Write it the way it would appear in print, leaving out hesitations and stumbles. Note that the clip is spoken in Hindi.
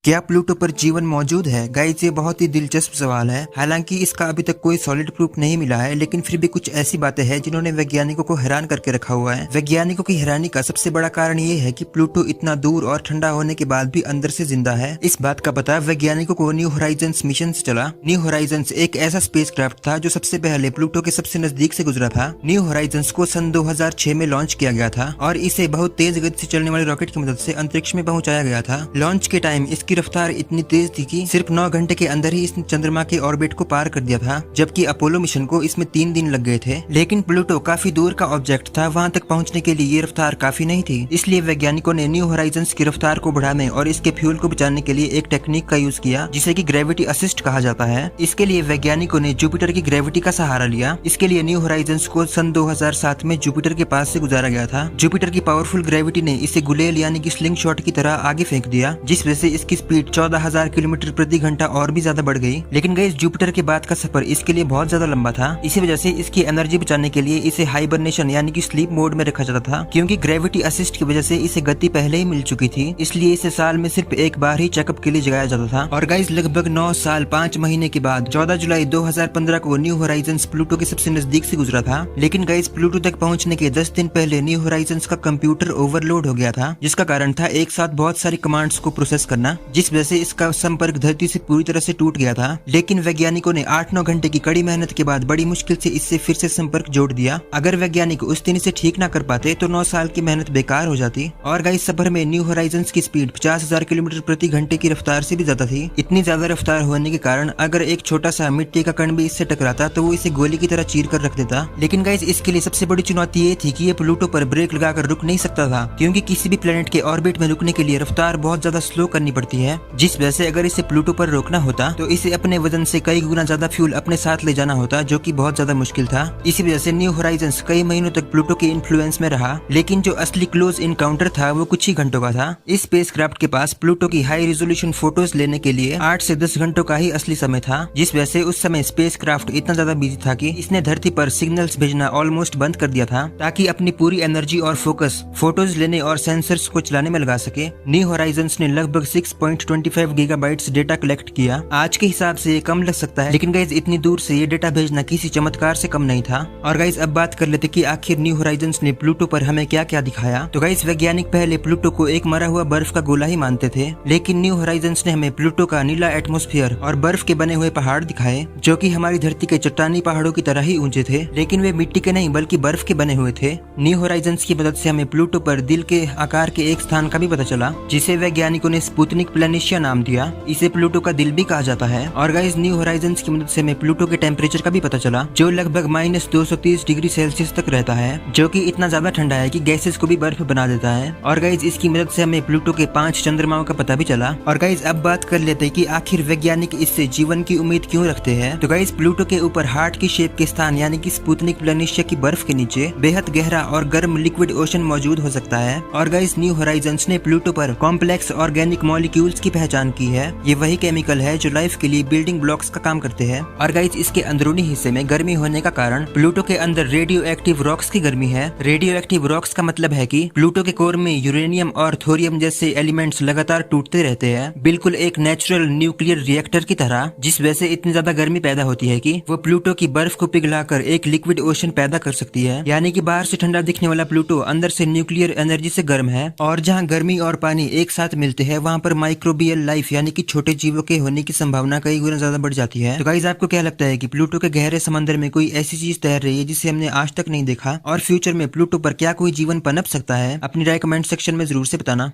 क्या प्लूटो पर जीवन मौजूद है? गाइस, ये बहुत ही दिलचस्प सवाल है। हालांकि इसका अभी तक कोई सॉलिड प्रूफ नहीं मिला है, लेकिन फिर भी कुछ ऐसी बातें हैं जिन्होंने वैज्ञानिकों को हैरान करके रखा हुआ है। वैज्ञानिकों की हैरानी का सबसे बड़ा कारण ये है कि प्लूटो इतना दूर और ठंडा होने के बाद भी अंदर से जिंदा है। इस बात का पता वैज्ञानिकों को न्यू होराइजन्स मिशन से चला। न्यू होराइजन्स एक ऐसा स्पेसक्राफ्ट था जो सबसे पहले प्लूटो के सबसे नजदीक से गुजरा था। न्यू होराइजन्स को सन 2006 में लॉन्च किया गया था और इसे बहुत तेज गति से चलने वाले रॉकेट की मदद से अंतरिक्ष में पहुंचाया गया था। लॉन्च के टाइम इसकी रफ्तार इतनी तेज थी कि सिर्फ 9 घंटे के अंदर ही इसने चंद्रमा के ऑर्बिट को पार कर दिया था, जबकि अपोलो मिशन को इसमें 3 दिन लग गए थे। लेकिन प्लूटो काफी दूर का ऑब्जेक्ट था, वहां तक पहुंचने के लिए ये रफ्तार काफी नहीं थी। इसलिए वैज्ञानिकों ने न्यू होराइजन्स की रफ्तार को बढ़ाने और इसके फ्यूल को बचाने के लिए एक टेक्निक का यूज किया जिसे कि ग्रेविटी असिस्ट कहा जाता है। इसके लिए वैज्ञानिकों ने जुपिटर की ग्रेविटी का सहारा लिया। इसके लिए न्यू होराइजन्स को सन 2007 में जुपिटर के पास से गुजारा गया था। जुपिटर की पावरफुल ग्रेविटी ने इसे गुलेल यानी कि स्लिंग शॉट की तरह आगे फेंक दिया, जिस वजह से इसकी स्पीड 14,000 किलोमीटर प्रति घंटा और भी ज्यादा बढ़ गई। लेकिन गाइस, जुपिटर के बाद का सफर इसके लिए बहुत ज्यादा लंबा था। इसी वजह से इसकी एनर्जी बचाने के लिए इसे हाइबरनेशन यानी कि स्लीप मोड में रखा जाता था, क्योंकि ग्रेविटी असिस्ट की वजह से इसे गति पहले ही मिल चुकी थी। इसलिए इसे साल में सिर्फ एक बार ही चेकअप के लिए जगाया जाता था। और गाइस, लगभग 9 साल 5 महीने के बाद 14 जुलाई 2015 को न्यू होराइजन्स प्लूटो के सबसे नजदीक से गुजरा था। लेकिन गाइस, प्लूटो तक पहुंचने के 10 दिन पहले न्यू होराइजन्स का कंप्यूटर ओवरलोड हो गया था, जिसका कारण था एक साथ बहुत सारी कमांड्स को प्रोसेस करना, जिस वजह से इसका संपर्क धरती से पूरी तरह से टूट गया था। लेकिन वैज्ञानिकों ने 8-9 घंटे की कड़ी मेहनत के बाद बड़ी मुश्किल से इससे फिर से संपर्क जोड़ दिया। अगर वैज्ञानिक उस दिन इसे ठीक ना कर पाते तो 9 साल की मेहनत बेकार हो जाती। और गाइस, सफर में न्यू होराइजन्स की स्पीड 50,000 किलोमीटर प्रति घंटे की रफ्तार से भी ज्यादा थी। इतनी ज्यादा रफ्तार होने के कारण अगर एक छोटा सा मिट्टी का कण भी इससे टकराता तो वो इसे गोली की तरह चीर कर रख देता। लेकिन गाइस, इसके लिए सबसे बड़ी चुनौती ये थी कि ये प्लूटो पर ब्रेक लगाकर रुक नहीं सकता था, क्योंकि किसी भी प्लेनेट के ऑर्बिट में रुकने के लिए रफ्तार बहुत ज्यादा स्लो करनी पड़ती है। जिस वजह से अगर इसे प्लूटो पर रोकना होता तो इसे अपने वजन से कई गुना ज्यादा फ्यूल अपने साथ ले जाना होता, जो कि बहुत ज्यादा मुश्किल था। इसी वजह से न्यू होराइजन्स कई महीनों तक प्लूटो के इन्फ्लुएंस में रहा। लेकिन जो असली क्लोज इनकाउंटर था वो कुछ ही घंटों का था। इस स्पेसक्राफ्ट के पास प्लूटो की हाई रेजोल्यूशन फोटोज लेने के लिए 8 से 10 घंटों का ही असली समय था, जिस वजह से उस समय स्पेसक्राफ्ट इतना ज्यादा बिजी था कि इसने धरती पर सिग्नल्स भेजना ऑलमोस्ट बंद कर दिया था, ताकि अपनी पूरी एनर्जी और फोकस फोटोज लेने और सेंसर्स को चलाने में लगा सके। न्यू होराइजन्स ने लगभग 6.25 गीगाबाइट्स डेटा कलेक्ट किया। आज के हिसाब से ये कम लग सकता है, लेकिन गाइस, इतनी दूर से ये डेटा भेजना किसी चमत्कार से कम नहीं था। और गाइस, अब बात कर लेते कि आखिर न्यू होराइजन्स ने प्लूटो पर हमें क्या क्या दिखाया। तो गाइस, वैज्ञानिक पहले प्लूटो को एक मरा हुआ बर्फ का गोला ही मानते थे, लेकिन न्यू होराइजन्स ने हमें प्लूटो का नीला एटमॉस्फेयर और बर्फ के बने हुए पहाड़ दिखाए, जो कि हमारी धरती के चट्टानी पहाड़ों की तरह ही ऊंचे थे, लेकिन वे मिट्टी के नहीं बल्कि बर्फ के बने हुए थे। न्यू होराइजन्स की मदद से हमें प्लूटो पर दिल के आकार के एक स्थान का भी पता चला, जिसे वैज्ञानिकों ने स्पुतनिक प्लेनिशिया नाम दिया। इसे प्लूटो का दिल भी कहा जाता है। और गाइस, न्यू होराइजन्स की मदद से हमें प्लूटो के टेम्परेचर का भी पता चला, जो लगभग -230 डिग्री सेल्सियस तक रहता है, जो कि इतना ज्यादा ठंडा है कि गैसेस को भी बर्फ बना देता है। और गाइस, इसकी मदद से हमें प्लूटो के 5 चंद्रमाओं का पता भी चला। और गाइस, अब बात कर लेते हैं कि आखिर वैज्ञानिक इससे जीवन की उम्मीद क्यों रखते हैं। तो गाइस, प्लूटो के ऊपर हार्ट की शेप के स्थान यानी कि स्पुतनिक प्लेनिशिया की बर्फ के नीचे बेहद गहरा और गर्म लिक्विड ओशन मौजूद हो सकता है। और गाइस, न्यू होराइजन्स ने प्लूटो पर कॉम्प्लेक्स ऑर्गेनिक मॉलिक्यूल्स की पहचान की है। ये वही केमिकल है जो लाइफ के लिए बिल्डिंग ब्लॉक्स का काम करते हैं। और गाइस, इसके अंदरूनी हिस्से में गर्मी होने का कारण प्लूटो के अंदर रेडियो एक्टिव रॉक्स की गर्मी है। रेडियो एक्टिव रॉक्स का मतलब है कि प्लूटो के कोर में यूरेनियम और थोरियम जैसे एलिमेंट्स लगातार टूटते रहते हैं, बिल्कुल एक नेचुरल न्यूक्लियर रिएक्टर की तरह, जिस वजह से इतनी ज्यादा गर्मी पैदा होती है कि वो प्लूटो की बर्फ को पिघलाकर एक लिक्विड ओशन पैदा कर सकती है। यानी कि बाहर से ठंडा दिखने वाला प्लूटो अंदर से न्यूक्लियर एनर्जी से गर्म है। और जहाँ गर्मी और पानी एक साथ मिलते हैं, वहाँ पर माइक्रोबियल लाइफ यानी कि छोटे जीवों के होने की संभावना कई गुना ज्यादा बढ़ जाती है। तो गाइस, आपको क्या लगता है कि प्लूटो के गहरे समंदर में कोई ऐसी चीज तैर रही है जिसे हमने आज तक नहीं देखा? और फ्यूचर में प्लूटो पर क्या कोई जीवन पनप सकता है? अपनी राय कमेंट सेक्शन में जरूर से बताना।